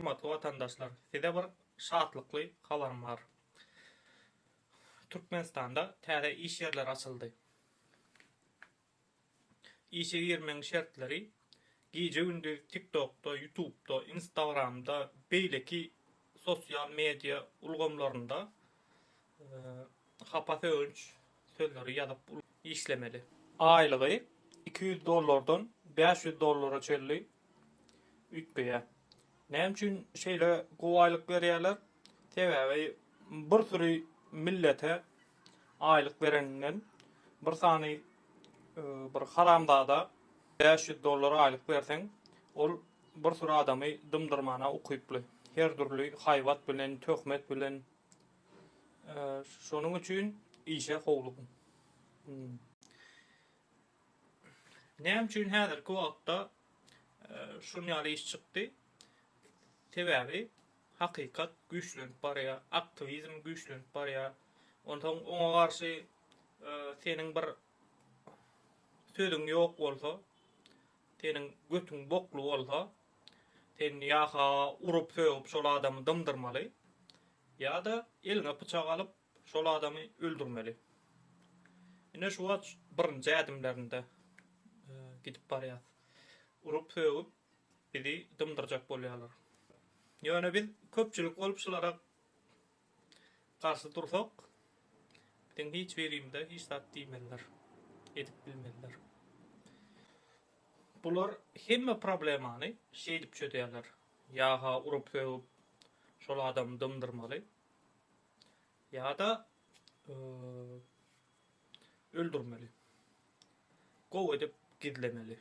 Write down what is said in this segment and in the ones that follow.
Hurmatly vatandaşlar, size bir şatlykly habarym bar. Türkmenistanda täze iş yerleri açyldy. İşe girmeň şertleri gije gündüz TikTok'da, YouTube'da, Instagram'da, beýleki sosial media ulgamlarynda hapasy önç sözleri ýazyp işlemeli. Aýlygy $200 $500 çelli ütbeýär. Näme üçin şeýle gowaýlyk berýärler? Sebäbi bir sürü millete aýlyk bereninden bir sany bir haramdada $500 aýlyk berseň, ol bir sürü adamy dymdyrmana ukyply. Her türlü haýwat bilen, töhmet bilen şonuň üçin işe howlugyn. Näme üçin häzirki wagtda şunu ýaly iş çykdy? Sebäbi hakykat güýçlenip barýar, aktivizm güýçlenip barýar. Ondan oňa garşy seniň bir sözüň ýok bolsa, seniň götüň boklu bolsa, sen ýa-ha urup söýüp şol adamy dymdyrmaly, ýa-da eline pyçak alyp şol adamy öldürmeli. Ine şu wagt birinji adımlarynda gidip barýar. Urup söýüp bizi dymdyrjak bolýarlar. Ýöne biz köpçülik bolup şolara garşy dursak, biziň hiç berimde hiç zat diýmeliler, edip bilmeliler. Bular hemme problemany şeýdip çödýärler. Ýa-ha urup söýüp şol adamy dymdyrmaly, ýa-da öldürmeli. Gow edip gizlemeli.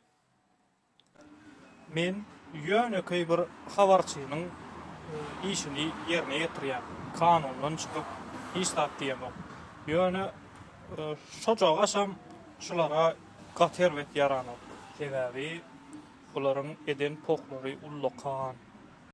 Men ýöneköý bir habarçynyň işini ýerine ýetirýär. Kanundan çykyp hiç zat diýemok. Ýöne şoja gaşam şulara gaterwet ýaranyp. Sebäbi bularyň eden poklary ullukan,